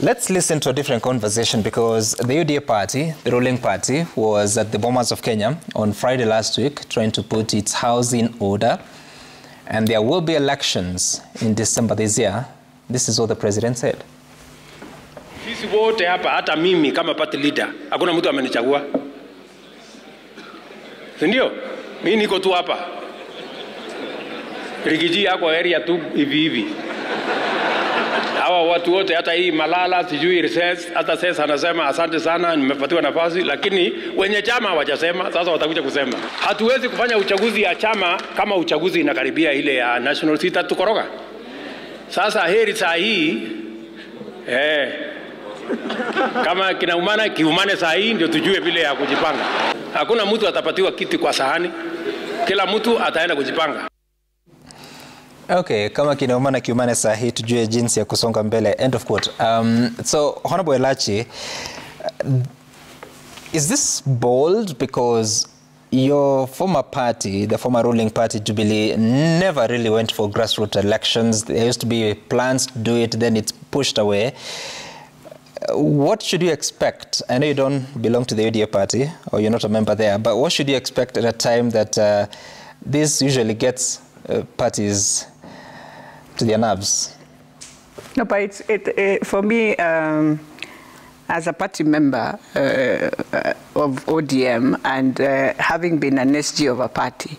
Let's listen to a different conversation, because the UDA party, the ruling party, was at the Bomas of Kenya on Friday last week trying to put its house in order. And there will be elections in December this year. This is what the president said. Sisi wote hapa, hata mimi kama party leader, hakuna mtu amenichagua. Ndio? Mimi niko tu hapa. Rigiji yako area tu hivi. Hawa watu wote, hata hii Malala, sijui research, hata sasa anasema asante sana nimepatiwa nafasi, lakini wenye chama hawajasema, sasa watakuja kusema. Hatuwezi kufanya uchaguzi ya chama kama uchaguzi inakaribia ile ya national sita tukoroga. Sasa heri saa hii kama kinaumana kiumane saa hii ndio tujue vile ya kujipanga. Hakuna mtu atapatiwa kiti kwa sahani. Kila mtu ataenda kujipanga. Okay, kama kinaumana kiumane saa hii tujue jinsi ya kusonga mbele. End of quote. So, Honorable Elachi, is this bold because your former party, the former ruling party, Jubilee, never really went for grassroots elections? There used to be plans to do it, then it's pushed away. What should you expect? I know you don't belong to the UDA party, or you're not a member there, but what should you expect at a time that this usually gets parties to their nerves? No, but for me, as a party member of ODM and having been an SG of a party,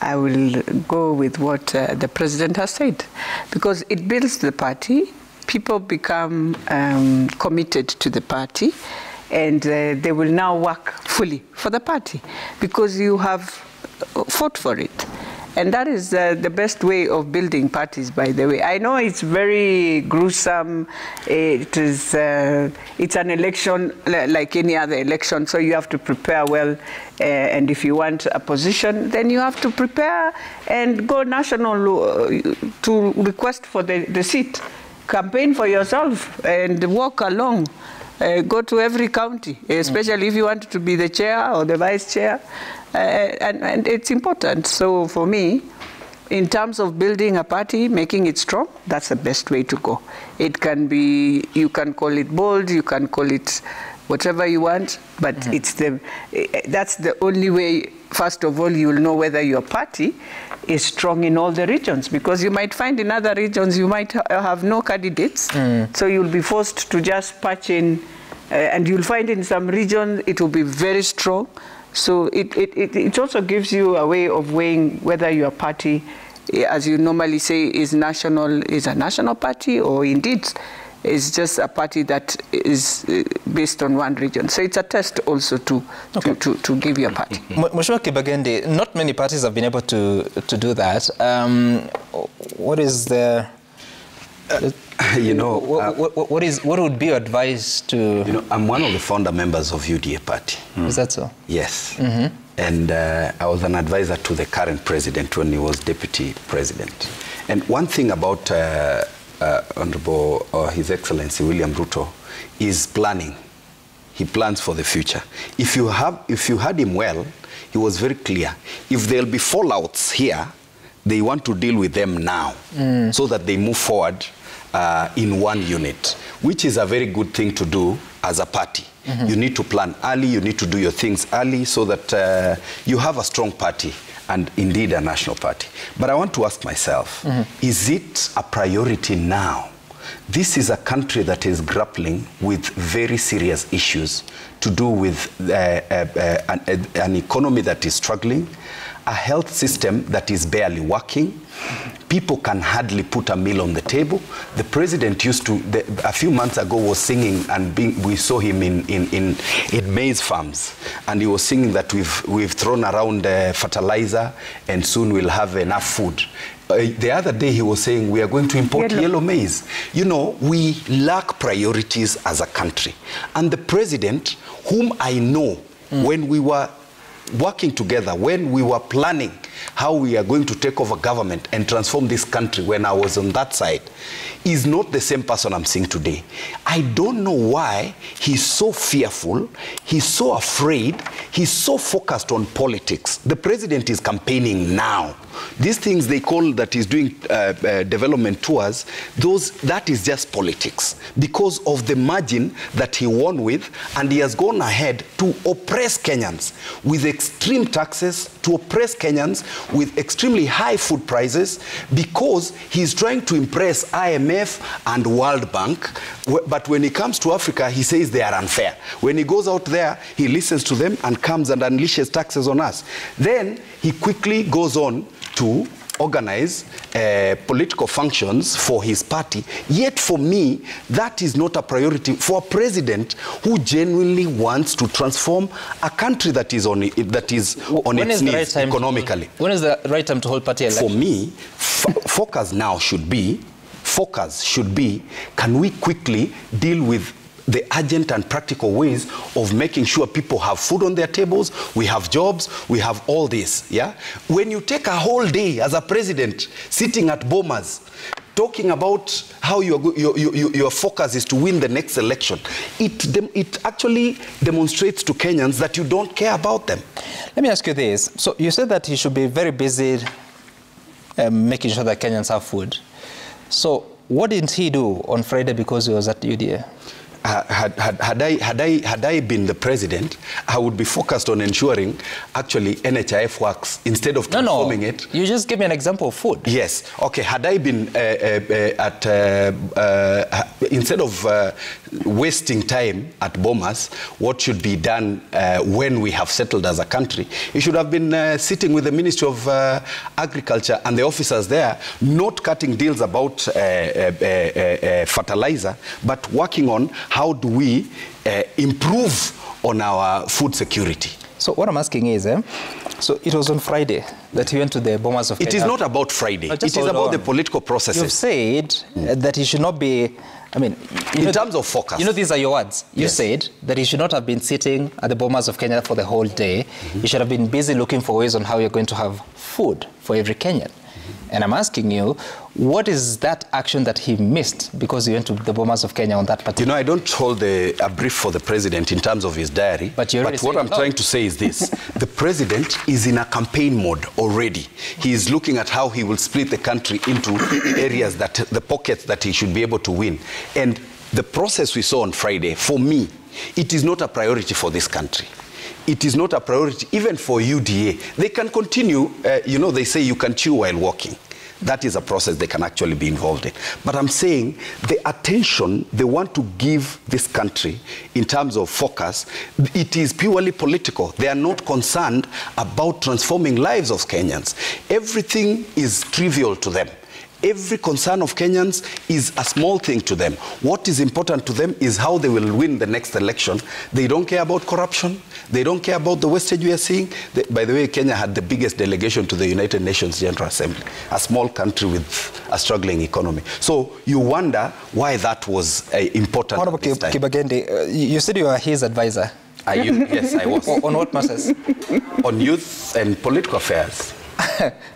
I will go with what the president has said, because it builds the party. People become committed to the party, and they will now work fully for the party because you have fought for it. And that is the best way of building parties, by the way. I know it's very gruesome. It's an election like any other election, so you have to prepare well. And if you want a position, then you have to prepare and go national to request for the seat. Campaign for yourself and walk along. Go to every county, especially if you want to be the chair or the vice chair. And it's important. So for me, in terms of building a party, making it strong, that's the best way to go. It can be, you can call it bold, you can call it whatever you want, but that's the only way, first of all, you'll know whether your party is strong in all the regions, because you might find in other regions you might have no candidates, so you'll be forced to just patch in, and you'll find in some regions it will be very strong. So it also gives you a way of weighing whether your party, as you normally say, is a national party, or indeed is just a party that is based on one region. So it's a test also to give you a party. Mheshimiwa Kibagendi, not many parties have been able to do that. What is the... you know... what would be your advice to... You know, I'm one of the founder members of UDA party. Is that so? Yes. And I was an advisor to the current president when he was deputy president. And one thing about Honorable His Excellency William Ruto is planning. He plans for the future. If you had him well, he was very clear. If there'll be fallouts here, they want to deal with them now, so that they move forward in one unit, which is a very good thing to do as a party. You need to plan early, you need to do your things early, so that you have a strong party and indeed a national party. But I want to ask myself, is it a priority now? This is a country that is grappling with very serious issues to do with an economy that is struggling, a health system that is barely working. People can hardly put a meal on the table. The president used to, a few months ago, was singing, and we saw him in maize farms, and he was singing that we've thrown around fertilizer and soon we'll have enough food. The other day he was saying we are going to import yellow maize. You know, we lack priorities as a country. And the president, whom I know, when we were working together, when we were planning how we are going to take over government and transform this country, when I was on that side, is not the same person I'm seeing today. I don't know why he's so fearful, he's so afraid, he's so focused on politics. The president is campaigning now. These things they call that he's doing development tours, that is just politics because of the margin that he won with, and he has gone ahead to oppress Kenyans with extreme taxes, to oppress Kenyans with extremely high food prices, because he's trying to impress IMF and World Bank. But when he comes to Africa, he says they are unfair. When he goes out there, he listens to them and comes and unleashes taxes on us. Then he quickly goes on to organize political functions for his party. Yet for me, that is not a priority for a president who genuinely wants to transform a country that is on its knees economically. When is the right time to hold party election? For me, focus now should be, can we quickly deal with the urgent and practical ways of making sure people have food on their tables, we have jobs, we have all this, yeah? When you take a whole day as a president sitting at Bomas, talking about how your focus is to win the next election, it actually demonstrates to Kenyans that you don't care about them. Let me ask you this. So you said that he should be very busy making sure that Kenyans have food. So what didn't he do on Friday because he was at UDA? Had I been the president, I would be focused on ensuring actually NHIF works instead of transforming it. You just give me an example of food. Yes. Okay. Had I been instead of wasting time at Bomas, what should be done when we have settled as a country? You should have been sitting with the Ministry of Agriculture and the officers there, not cutting deals about fertilizer, but working on how do we improve on our food security. So what I'm asking is, so it was on Friday that he went to the Bomas of Kenya. It is not about Friday. It is about the political processes. You've said that he should not be, I mean... In terms of focus. You know, these are your words. You said that he should not have been sitting at the Bomas of Kenya for the whole day. He should have been busy looking for ways on how you're going to have food for every Kenyan. And I'm asking you, what is that action that he missed because he went to the Bomas of Kenya on that particular... You know, I don't hold a brief for the president in terms of his diary. But what I'm trying to say is this. The president is in a campaign mode already. He is looking at how he will split the country into areas, the pockets that he should be able to win. And the process we saw on Friday, for me, it is not a priority for this country. It is not a priority even for UDA. They can continue, you know, they say you can chew while walking. That is a process they can actually be involved in. But I'm saying the attention they want to give this country in terms of focus, it is purely political. They are not concerned about transforming lives of Kenyans. Everything is trivial to them. Every concern of Kenyans is a small thing to them. What is important to them is how they will win the next election. They don't care about corruption. They don't care about the wastage we are seeing. By the way, Kenya had the biggest delegation to the United Nations General Assembly, a small country with a struggling economy. So you wonder why that was important. What about Kibagendi? You said you were his advisor. Yes, I was. On what matters? On youth and political affairs.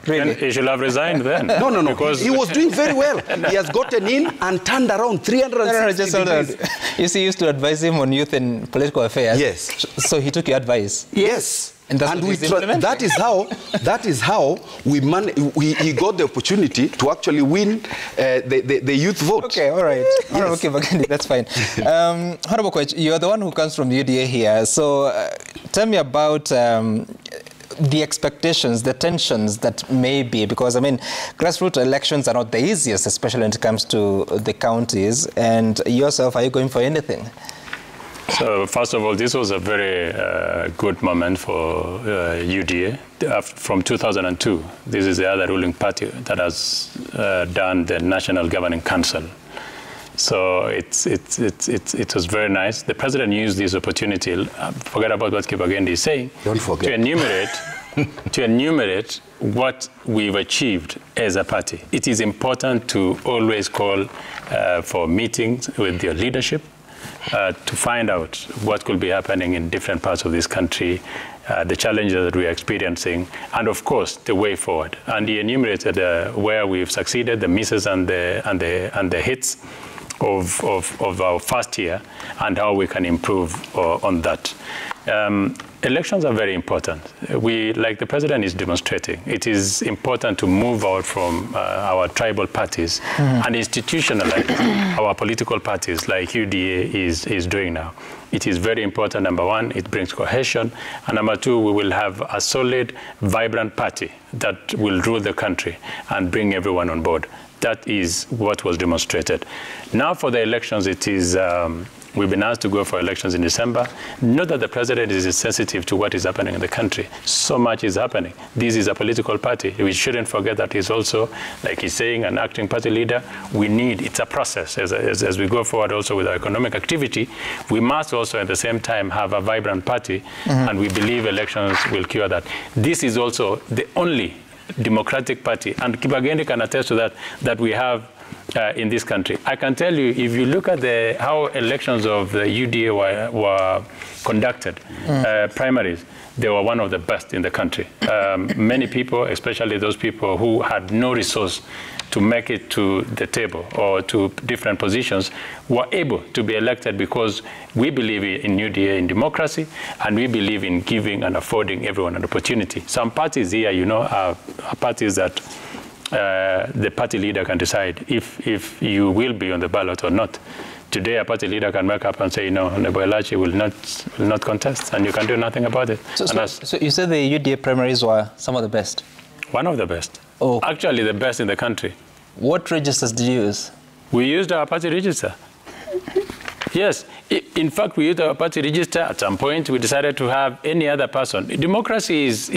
Really? He should have resigned then. No. Because he was doing very well. He has gotten in and turned around 360 degrees. You see, you used to advise him on youth and political affairs. Yes. So he took your advice. Yes. And that is how he got the opportunity to actually win the youth vote. Okay, all right. Yes. Okay, that's fine. Honorable Coach, you're the one who comes from UDA here. So tell me about the expectations, the tensions that may be, because I mean, grassroots elections are not the easiest, especially when it comes to the counties. And yourself, are you going for anything? So first of all, this was a very good moment for UDA. From 2002, this is the other ruling party that has done the National Governing Council. So it was very nice. The president used this opportunity, forget about what Kibagendi is saying, don't forget, to enumerate what we've achieved as a party. It is important to always call for meetings with your leadership to find out what could be happening in different parts of this country the challenges that we are experiencing, and of course the way forward. And he enumerated where we've succeeded, the misses and the hits of our first year, and how we can improve on that. Elections are very important. Like the president is demonstrating, it is important to move out from our tribal parties and institutionalize our political parties like UDA is doing now. It is very important. Number one, it brings cohesion. And number two, we will have a solid, vibrant party that will rule the country and bring everyone on board. That is what was demonstrated. Now for the elections, it is, we've been asked to go for elections in December. Not that the president is sensitive to what is happening in the country. So much is happening. This is a political party. We shouldn't forget that he's also, like he's saying, an acting party leader. It's a process. As we go forward also with our economic activity, we must also at the same time have a vibrant party, and we believe elections will cure that. This is also the only democratic party, and Kibageni can attest to that we have in this country. I can tell you, if you look at how elections of the UDA were conducted, primaries, they were one of the best in the country. Many people, especially those people who had no resource to make it to the table or to different positions, were able to be elected because we believe in UDA, in democracy, and we believe in giving and affording everyone an opportunity. Some parties here, you know, are parties that the party leader can decide if you will be on the ballot or not. Today, a party leader can wake up and say, no, Neboelachi will not contest, and you can do nothing about it. So you said the UDA primaries were some of the best? One of the best. Oh. Actually, the best in the country. What registers did you use? We used our party register. Yes. In fact, we used our party register. At some point, we decided to have any other person. Democracy is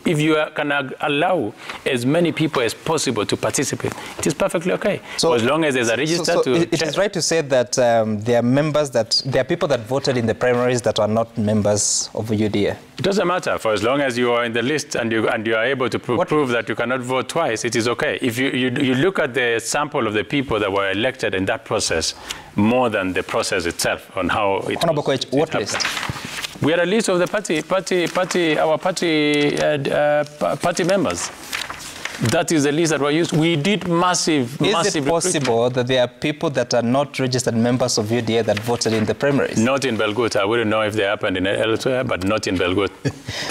if you can allow as many people as possible to participate, it is perfectly okay. So as long as there's a register it is right to say that there are people that voted in the primaries that are not members of UDA. It doesn't matter. For as long as you are in the list and you are able to prove that you cannot vote twice, it is okay. If you look at the sample of the people that were elected in that process, more than the process itself on how it Honorable Koech, what list? We had a list of the party members. That is the list that were used. We did massive Is it possible that there are people that are not registered members of UDA that voted in the primaries? Not in Belgut. I wouldn't know if they happened in elsewhere, but not in Belgut.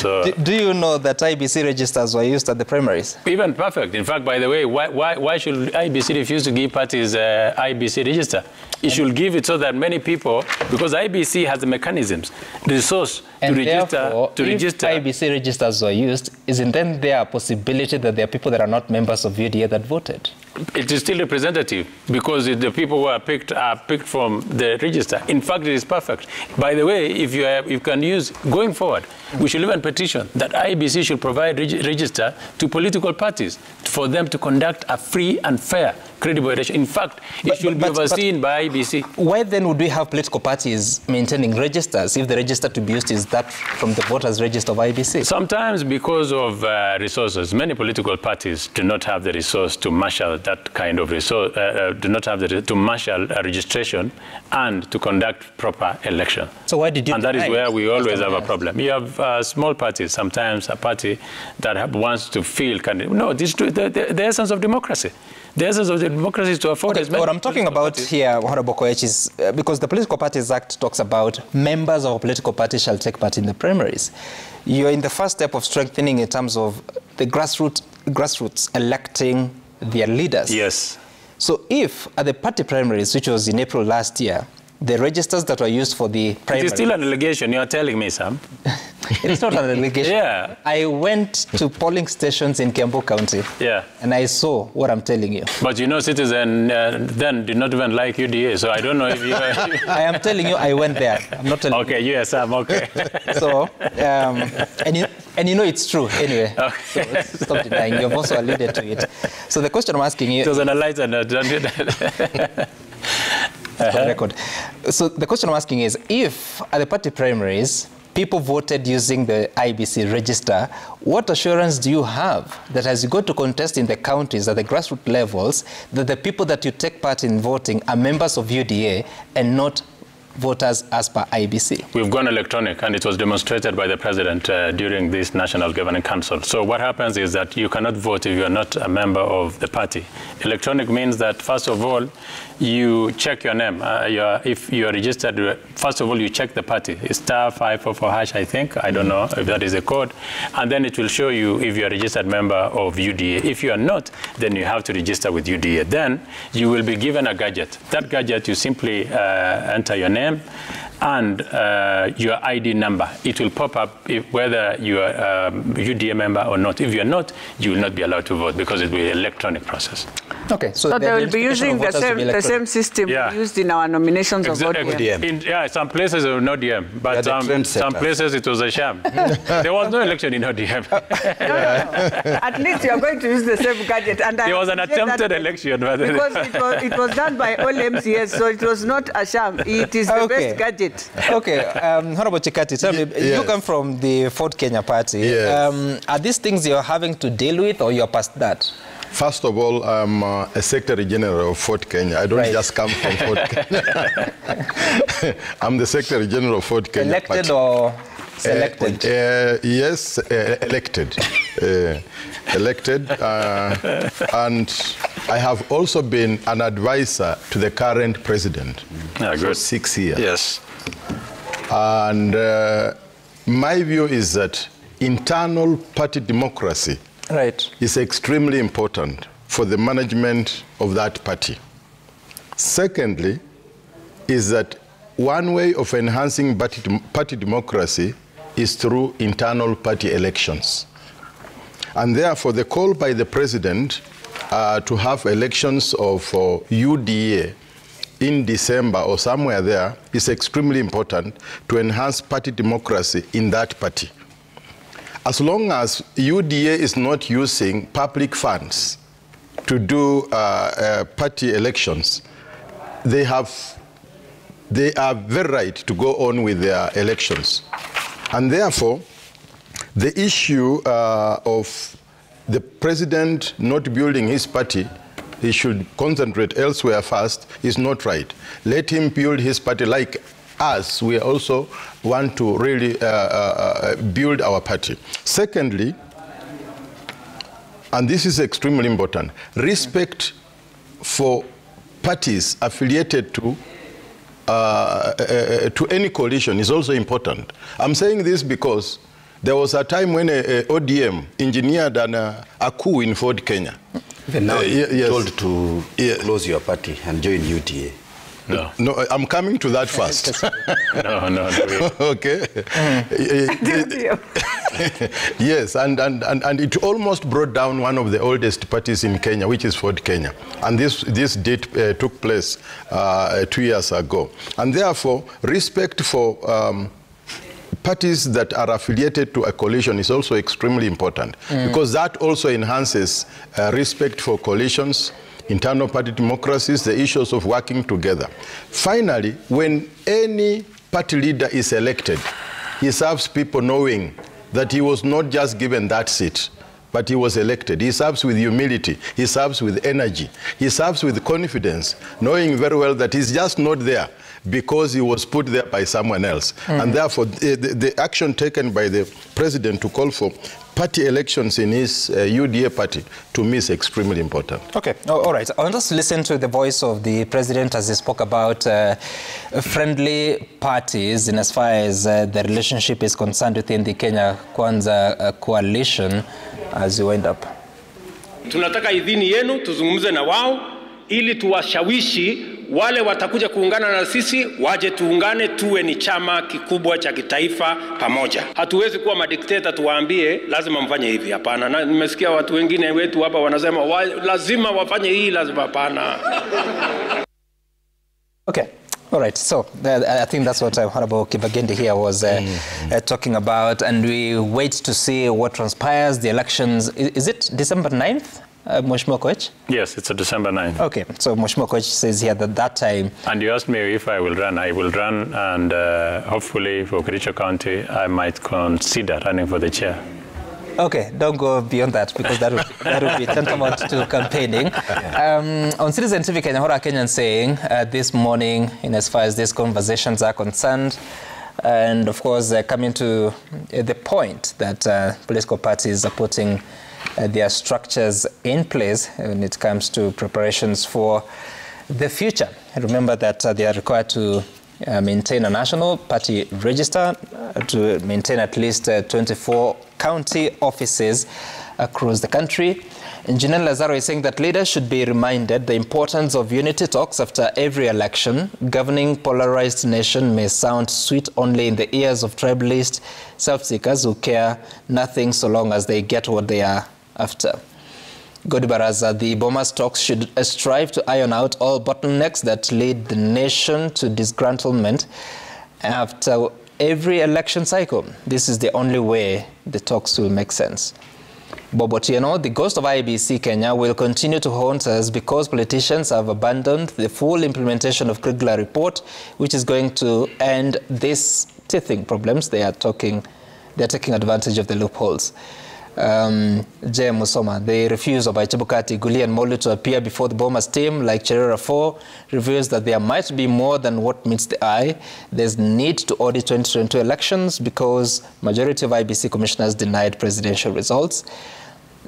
So do you know that IBC registers were used at the primaries? Even perfect. In fact, by the way, why should IBC refuse to give parties IBC register? It should give it so that many people, because IBC has the mechanisms, the resource to register. If IBC registers were used, isn't then there a possibility that there are people that are not members of UDA that voted? It is still representative because the people who are picked from the register. In fact, it is perfect. By the way, if you can use, going forward, we should even petition that IBC should provide register to political parties for them to conduct a free and fair, credible election. In fact, it should be overseen by IBC. Why then would we have political parties maintaining registers if the register to be used is that from the voters' register of IBC? Sometimes because of resources. Many political parties do not have the resource to marshal that kind of resource, do not have to marshal a registration and to conduct proper election. So why did you? And that is where we always have a problem. You have small parties, sometimes a party that wants to feel, no, this is the essence of democracy. The essence of the democracy is to afford as many. What I'm talking about here, Honorable Koech, is because the Political Parties Act talks about members of a political party shall take part in the primaries. You're in the first step of strengthening in terms of the grassroots electing their leaders. Yes. So if at the party primaries, which was in April last year, the registers that were used for the primaries... It is still an allegation, you are telling me, Sam. It's not an allegation. Yeah. I went to polling stations in Kiambu County. Yeah. And I saw what I'm telling you. But you know, citizens then did not even like UDA, so I don't know if you... I am telling you, I went there. I'm not telling you. Okay, yes, Sam, okay. So, and you know it's true anyway. Okay. So stop denying. You've also alluded to it. So the question I'm asking you... It was an enlightened... record. So the question I'm asking is, if at the party primaries, people voted using the IBC register, what assurance do you have that as you go to contest in the counties at the grassroots levels, that the people that you take part in voting are members of UDA and not voters as per IBC? We've gone electronic, and it was demonstrated by the president during this National Governing Council. So what happens is that you cannot vote if you are not a member of the party. Electronic means that, first of all, you check your name. If you are registered, first of all, you check the party. It's *544#, I think. I don't know if that is a code. And then it will show you if you are a registered member of UDA. If you are not, then you have to register with UDA. Then you will be given a gadget. That gadget, you simply enter your name and your ID number. It will pop up whether you are a UDA member or not. If you are not, you will not be allowed to vote because it will be an electronic process. Okay, so they will be using the same system used in our nominations of ODM. Yeah, some places are not ODM, but some places it was a sham. There was no election in ODM. No. At least you are going to use the same gadget. And there was an attempted election. Because it was done by all MCS, so it was not a sham. It is the best gadget. Okay, Honorable Chikati, tell me, you come from the Ford Kenya party. Yes. Are these things you're having to deal with, or you're past that? First of all, I'm a Secretary General of Ford Kenya. I don't just come from Ford Kenya. I'm the Secretary General of Ford Kenya. Elected or selected? Yes, elected. Elected. And I have also been an advisor to the current president for 6 years. Yes. And my view is that internal party democracy is extremely important for the management of that party. Secondly, is that one way of enhancing party democracy is through internal party elections. And therefore, the call by the president to have elections of UDA in December or somewhere there is extremely important to enhance party democracy in that party. As long as UDA is not using public funds to do party elections, they are very right to go on with their elections. And therefore, the issue of the president not building his party, he should concentrate elsewhere first, is not right. Let him build his party like us. We also want to really build our party. Secondly, and this is extremely important, respect for parties affiliated to any coalition is also important. I'm saying this because there was a time when ODM engineered a coup in Ford Kenya. Even now you're told to close your party and join UDA. No, I'm coming to that first. No. Okay. Yes, and it almost brought down one of the oldest parties in Kenya, which is Ford Kenya. And this took place 2 years ago. And therefore, respect for parties that are affiliated to a coalition is also extremely important, because that also enhances respect for coalitions, internal party democracies, the issues of working together. Finally, when any party leader is elected, he serves people knowing that he was not just given that seat, but he was elected. He serves with humility. He serves with energy. He serves with confidence, knowing very well that he's just not there because he was put there by someone else. And therefore, the action taken by the president to call for party elections in his UDA party, to me, is extremely important. Okay, all right. I want us to listen to the voice of the president as he spoke about friendly parties in as far as the relationship is concerned within the Kenya Kwanza coalition as you wind up. Tunataka idhini yenu tuzungumze na wao ili tuwashawishi wale watakuja kuungana na sisi waje tuungane, tuwe ni chama kikubwa cha kitaifa pamoja. Hatuwezi kuwa madikteta tuwaambie lazima mfanye hivi, hapana. Na nimesikia watu wengine wetu hapa wanasema lazima wafanye hii, lazima, hapana. Okay. All right, so I think that's what Honorable Kibagendi here was talking about, and we wait to see what transpires. The elections, is it December 9th? Mheshimiwa Koech? Yes, it's a December 9th. Okay, so Mheshimiwa Koech says here that time... And you asked me if I will run. I will run, and hopefully for Kericho County, I might consider running for the chair. Okay, don't go beyond that because that would be tantamount to campaigning. On Citizen TV, Kenyan saying this morning, in as far as these conversations are concerned, and of course coming to the point that political parties are putting their structures in place when it comes to preparations for the future. And remember that they are required to maintain a national party register, to maintain at least 24 county offices across the country. Engineer Lazaro is saying that leaders should be reminded the importance of unity talks after every election. Governing polarized nation may sound sweet only in the ears of tribalist self-seekers who care nothing so long as they get what they are after. Godi Baraza, the Bomas talks should strive to iron out all bottlenecks that lead the nation to disgruntlement after every election cycle. This is the only way the talks will make sense. Bob Otieno, the ghost of IEBC Kenya will continue to haunt us because politicians have abandoned the full implementation of Kriegler report, which is going to end these teething problems. They're taking advantage of the loopholes. J. Musoma, the refusal by Chebukati, Guli and Molu to appear before the Bomas team like Cherera 4 reveals that there might be more than what meets the eye. There's need to audit 2022 elections because majority of IBC commissioners denied presidential results.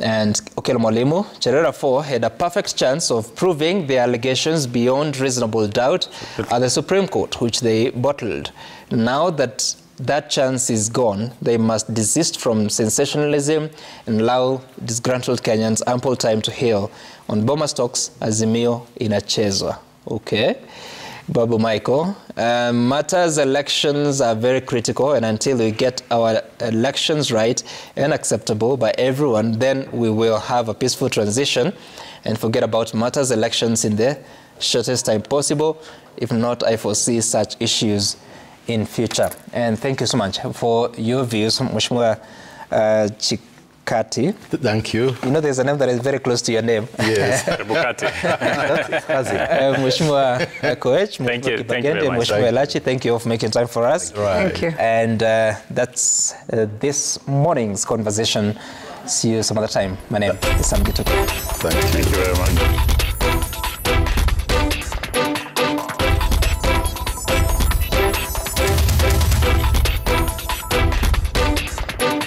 And Okelo Mwalimu, Cherera 4 had a perfect chance of proving the allegations beyond reasonable doubt at the Supreme Court, which they bottled. Now that that chance is gone, they must desist from sensationalism and allow disgruntled Kenyans ample time to heal. On Bomas talks, Azimio inachezwa. Okay. Babu Michael, matters elections are very critical, and until we get our elections right and acceptable by everyone, then we will have a peaceful transition and forget about matters elections in the shortest time possible. If not, I foresee such issues in future. And thank you so much for your views, Mheshimiwa Chikati. Thank you. You know, there's a name that is very close to your name. Yes. Bukati. Mheshimiwa Koech, Thank you very much. Mheshimiwa Elachi, thank you for making time for us. Right. Thank you. And that's this morning's conversation. See you some other time. My name is Sam Gituko. Thank you. Thank you very much.